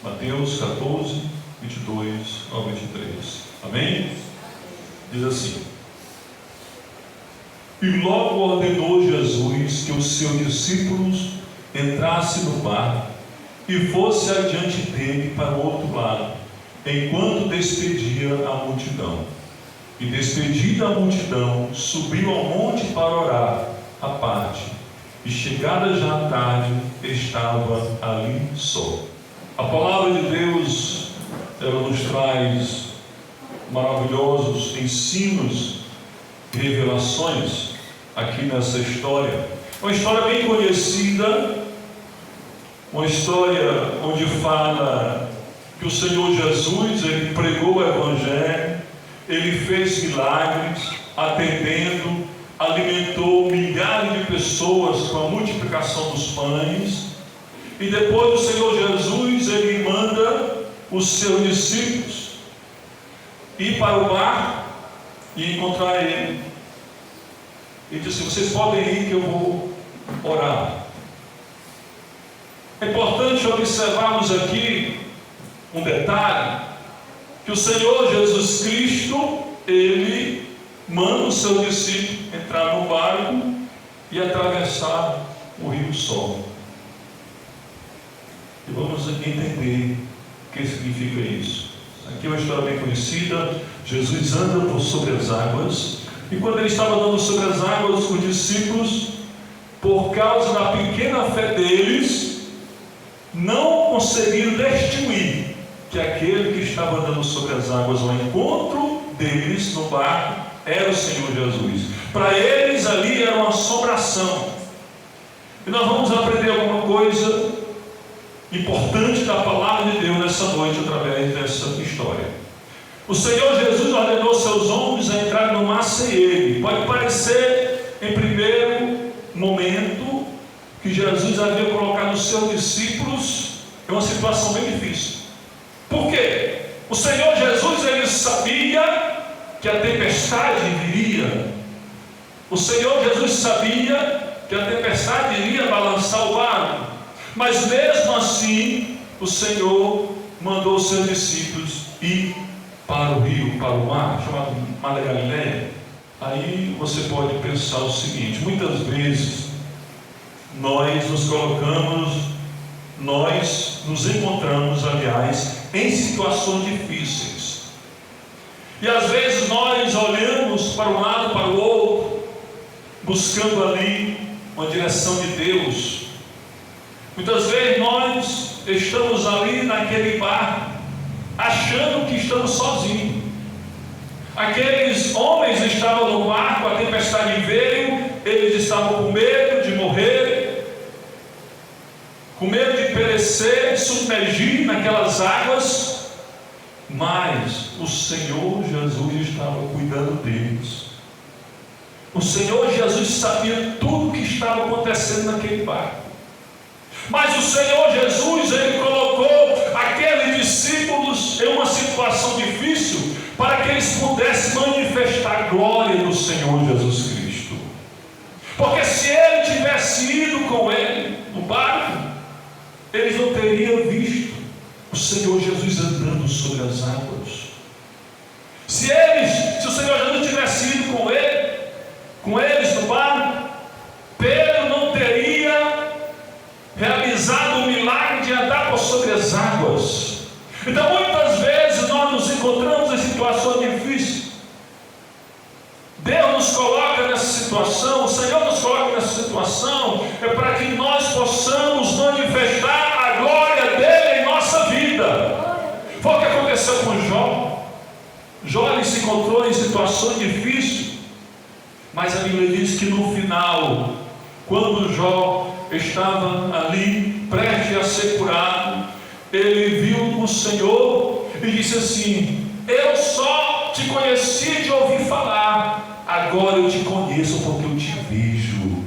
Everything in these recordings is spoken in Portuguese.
Mateus 14, 22 ao 23. Amém? Diz assim: E logo ordenou Jesus que os seus discípulos entrassem no barco e fosse adiante dele para o outro lado, enquanto despedia a multidão. E despedida a multidão, subiu ao monte para orar à parte, e chegada já a tarde, estava ali só. A palavra de Deus, ela nos traz maravilhosos ensinos e revelações aqui nessa história. Uma história bem conhecida, uma história onde fala que o Senhor Jesus, ele pregou o Evangelho, ele fez milagres, atendendo, alimentou milhares de pessoas com a multiplicação dos pães. E depois o Senhor Jesus, ele manda os seus discípulos ir para o barco e encontrar ele. Ele disse: vocês podem ir que eu vou orar. É importante observarmos aqui um detalhe, que o Senhor Jesus Cristo, ele manda os seus discípulos entrar no barco e atravessar o rio Sol. E vamos entender o que significa isso. Aqui é uma história bem conhecida. Jesus anda por sobre as águas, e quando ele estava andando sobre as águas, os discípulos, por causa da pequena fé deles, não conseguiram distinguir que aquele que estava andando sobre as águas ao encontro deles no barco era o Senhor Jesus. Para eles ali era uma assombração. E nós vamos aprender alguma coisa importante da palavra de Deus nessa noite através dessa história. O Senhor Jesus ordenou seus homens a entrar no mar sem ele. Pode parecer em primeiro momento que Jesus havia colocado os seus discípulos em uma situação bem difícil. Por quê? O Senhor Jesus, ele sabia que a tempestade viria. O Senhor Jesus sabia que a tempestade iria balançar o barco. Mas mesmo assim, o Senhor mandou os seus discípulos ir para o rio, para o mar, chamado Mar da Galileia. Aí você pode pensar o seguinte: muitas vezes nós nos encontramos, aliás, em situações difíceis. E às vezes nós olhamos para um lado, para o outro, buscando ali uma direção de Deus. Muitas vezes nós estamos ali naquele barco, achando que estamos sozinhos. Aqueles homens estavam no barco, a tempestade veio, eles estavam com medo de morrer, com medo de perecer, submergir naquelas águas, mas o Senhor Jesus estava cuidando deles. O Senhor Jesus sabia tudo o que estava acontecendo naquele barco. Mas o Senhor Jesus, ele colocou aqueles discípulos em uma situação difícil para que eles pudessem manifestar a glória do Senhor Jesus Cristo. Porque se ele tivesse ido com ele no barco, eles não teriam visto o Senhor Jesus andando sobre as águas. Se o Senhor Jesus tivesse ido com eles no barco, Pedro não teria realizado o milagre de andar por sobre as águas. Então muitas vezes nós nos encontramos em situações difíceis. Deus nos coloca nessa situação, o Senhor nos coloca nessa situação, é para que nós possamos manifestar a glória dele em nossa vida. Foi o que aconteceu com Jó. Jó, ele se encontrou em situações difíceis, mas a Bíblia diz que no final, quando Jó estava ali prestes a ser curado, ele viu o Senhor e disse assim: eu só te conheci de ouvir falar, agora eu te conheço porque eu te vejo.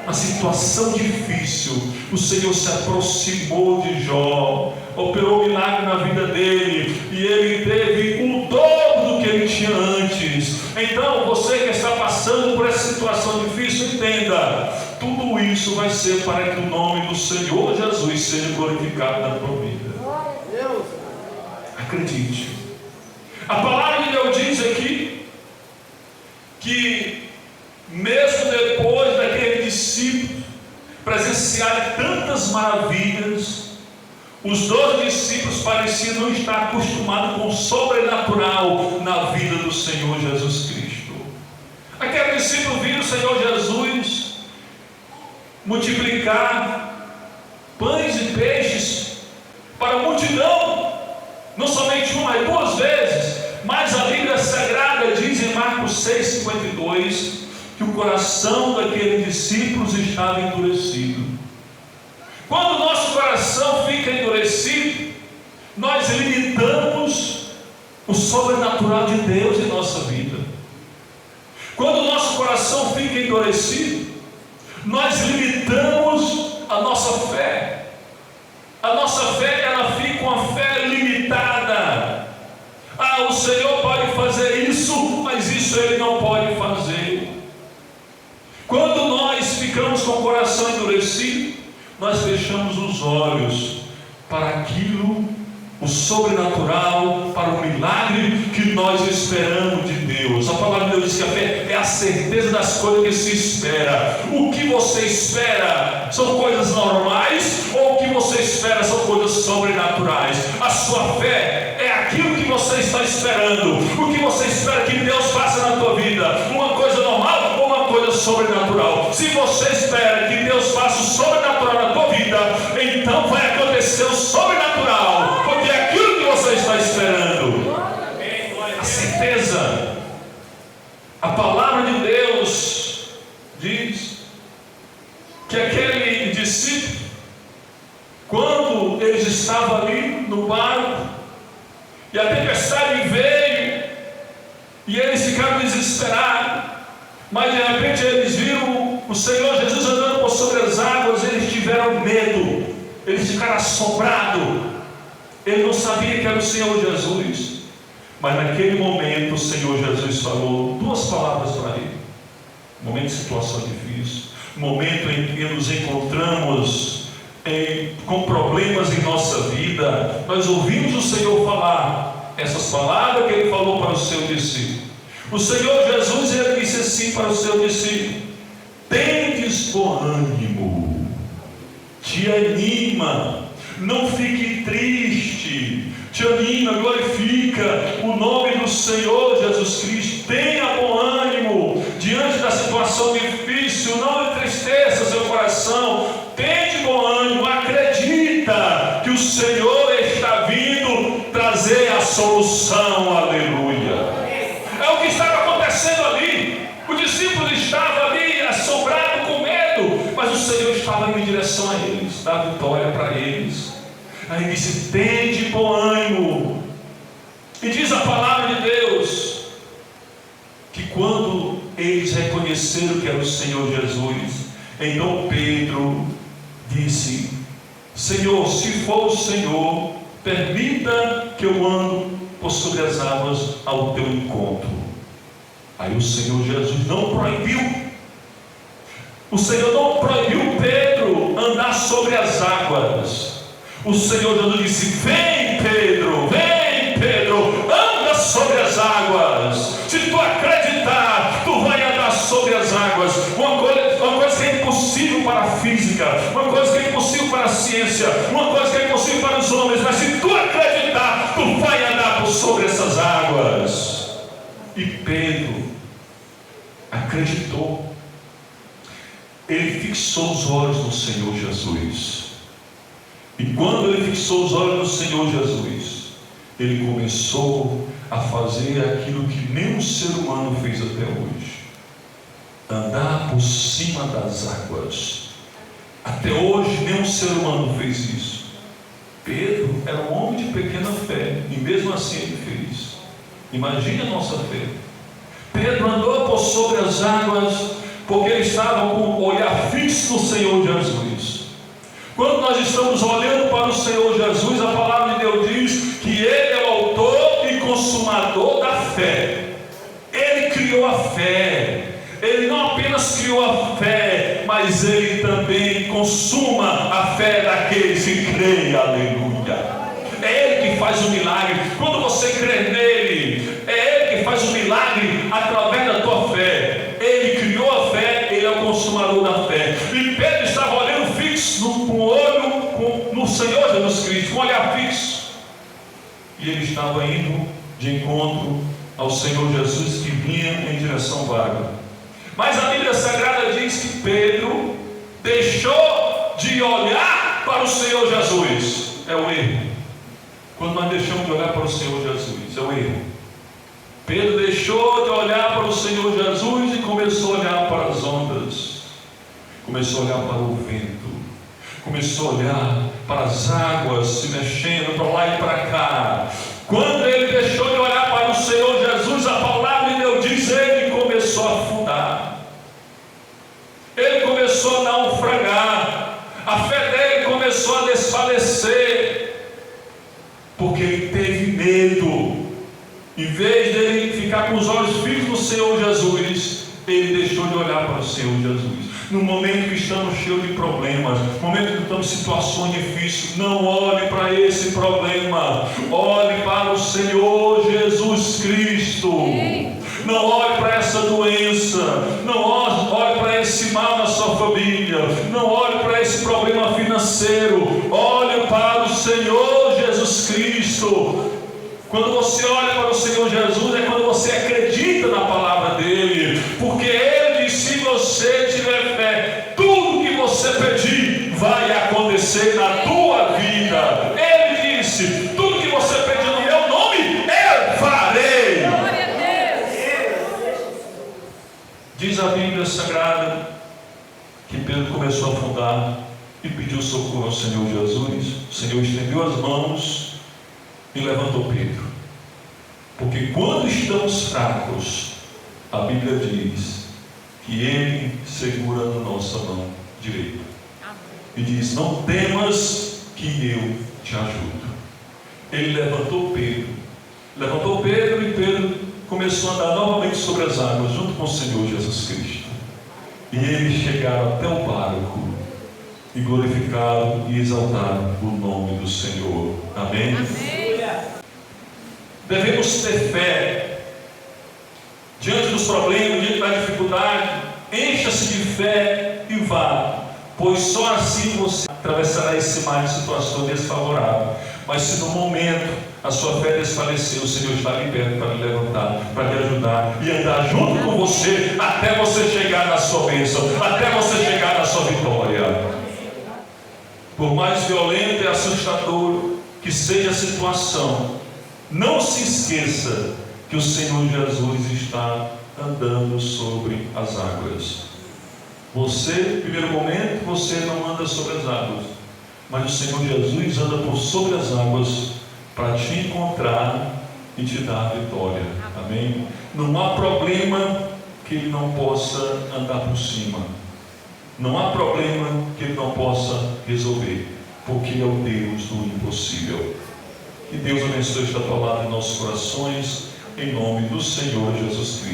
Uma situação difícil, o Senhor se aproximou de Jó, operou um milagre na vida dele, e ele teve o dobro do que ele tinha antes. Então você que está passando por essa situação difícil, entenda, tudo isso vai ser para que o nome do Senhor Jesus seja glorificado na tua vida. Acredite. A palavra de Deus diz aqui que mesmo depois daquele discípulo presenciar tantas maravilhas, os 12 discípulos pareciam não estar acostumados com o sobrenatural na vida do Senhor Jesus Cristo. Aquele discípulo viu o Senhor Jesus multiplicar pães e peixes para a multidão, não somente uma, mas 2 vezes. Mas a Bíblia Sagrada diz em Marcos 6,52 que o coração daqueles discípulos estava endurecido. Quando o nosso coração fica endurecido, nós limitamos o sobrenatural de Deus em nossa vida. Quando o nosso coração fica endurecido, nós limitamos a nossa fé. A nossa fé, ela fica uma fé limitada. O Senhor pode fazer isso, mas isso Ele não pode fazer. Quando nós ficamos com o coração endurecido, nós fechamos os olhos para aquilo, o sobrenatural, para o milagre que nós esperamos de Deus. A palavra de Deus diz que a fé é a certeza das coisas que se espera. O que você espera são coisas normais, ou o que você espera são coisas sobrenaturais? A sua fé é aquilo que você está esperando. O que você espera que Deus faça na tua vida? Uma coisa normal ou uma coisa sobrenatural? Se você espera que Deus faça o sobrenatural na tua vida, então vai acontecer o sobrenatural, porque é aquilo que você está esperando. A certeza. A palavra de Deus diz que aquele discípulo, quando eles estavam ali no barco e a tempestade veio e eles ficaram desesperados, mas de repente eles viram o Senhor Jesus andando por sobre as águas, eles tiveram medo, eles ficaram assombrados. Ele não sabia que era o Senhor Jesus, mas naquele momento o Senhor Jesus falou 2 palavras para ele. Momento de situação difícil, momento em que nos encontramos com problemas em nossa vida, nós ouvimos o Senhor falar essas palavras que Ele falou para o seu discípulo. O Senhor Jesus, Ele disse assim para o seu discípulo: tendes bom ânimo, te anima, não fique triste, te anima, glorifica o nome do Senhor Jesus Cristo, tenha bom ânimo diante da situação difícil, não entristeça seu coração, tenha bom ânimo, acredita que o Senhor está vindo trazer a solução, aleluia. É o que estava acontecendo ali. O discípulo estava ali assombrado com medo, mas o Senhor estava indo em direção a eles, dar vitória para eles. Aí disse: tende bom ânimo. E diz a palavra de Deus que quando eles reconheceram que era o Senhor Jesus, então Pedro disse: Senhor, se for o Senhor, permita que eu ande por sobre as águas ao teu encontro. Aí o Senhor Jesus não proibiu. O Senhor não proibiu Pedro andar sobre as águas. O Senhor Jesus disse: vem Pedro, anda sobre as águas. Se tu acreditar, tu vai andar sobre as águas. Uma coisa que é impossível para a física, uma coisa que é impossível para a ciência, uma coisa que é impossível para os homens, mas se tu acreditar, tu vai andar por sobre essas águas. E Pedro acreditou. Ele fixou os olhos no Senhor Jesus. E quando ele fixou os olhos no Senhor Jesus, ele começou a fazer aquilo que nenhum ser humano fez até hoje: andar por cima das águas. Até hoje nenhum ser humano fez isso. Pedro era um homem de pequena fé, e mesmo assim ele fez. Imagine a nossa fé. Pedro andou por sobre as águas porque ele estava com o olhar fixo no Senhor Jesus. Quando nós estamos olhando para o Senhor Jesus, a palavra de Deus diz que Ele é o autor e consumador da fé. Ele criou a fé. Ele não apenas criou a fé, mas Ele também consuma a fé daqueles que creem, aleluia. É Ele que faz faz o milagre. Quando você crê nele, é Ele que faz o milagre através da tua fé. Ele criou a fé, Ele é o consumador da fé. E Pedro estava olhando fixo, com o olho no Senhor Jesus Cristo, com o olhar fixo. E ele estava indo de encontro ao Senhor Jesus, que vinha em direção vaga. Mas a Bíblia Sagrada diz que Pedro deixou de olhar para o Senhor Jesus. É o erro. Quando nós deixamos de olhar para o Senhor Jesus, é o erro. Pedro deixou de olhar para o Senhor Jesus e começou a olhar para as ondas, começou a olhar para o vento, começou a olhar para as águas se mexendo para lá e para cá. Quando ele deixou de olhar para o Senhor Jesus, a palavra de Deus diz, ele começou a afundar, ele começou a naufragar, a fé dele começou a desfalecer, porque ele teve medo. Em vez dele ficar com os olhos fixos no Senhor Jesus, ele deixou de olhar para o Senhor Jesus. No momento que estamos cheios de problemas, no momento que estamos em situações difíceis, não olhe para esse problema, olhe para o Senhor Jesus Cristo. Não olhe para essa doença, não olhe para esse mal na sua família, não olhe para esse problema financeiro, olhe para o Senhor Jesus Cristo. Quando você olha para o Senhor Jesus, é quando você acredita na palavra dele, porque ele diz: se você tiver fé, tudo que você pedir vai acontecer na tua vida. Ele disse: tudo que você pedir no meu nome, eu farei. Diz a Bíblia Sagrada que Pedro começou a afundar e pediu socorro ao Senhor Jesus. O Senhor estendeu as mãos e levantou Pedro, porque quando estamos fracos, a Bíblia diz que Ele segura na nossa mão direita e diz: não temas, que eu te ajudo. Ele levantou Pedro e Pedro começou a andar novamente sobre as águas junto com o Senhor Jesus Cristo, e eles chegaram até o barco e glorificaram e exaltaram o nome do Senhor. Amém? Amém. Devemos ter fé diante dos problemas, diante da dificuldade. Encha-se de fé e vá, pois só assim você atravessará esse mar de situação desfavorável. Mas se no momento a sua fé desfalecer, o Senhor está ali perto para lhe levantar, para lhe ajudar e andar junto com você até você chegar na sua bênção, até você chegar na sua vitória. Por mais violenta e assustadora que seja a situação, não se esqueça que o Senhor Jesus está andando sobre as águas. Você, no primeiro momento, você não anda sobre as águas, mas o Senhor Jesus anda por sobre as águas para te encontrar e te dar a vitória. Amém? Não há problema que Ele não possa andar por cima. Não há problema que Ele não possa resolver, porque Ele é o Deus do impossível. Que Deus abençoe esta palavra em nossos corações, em nome do Senhor Jesus Cristo.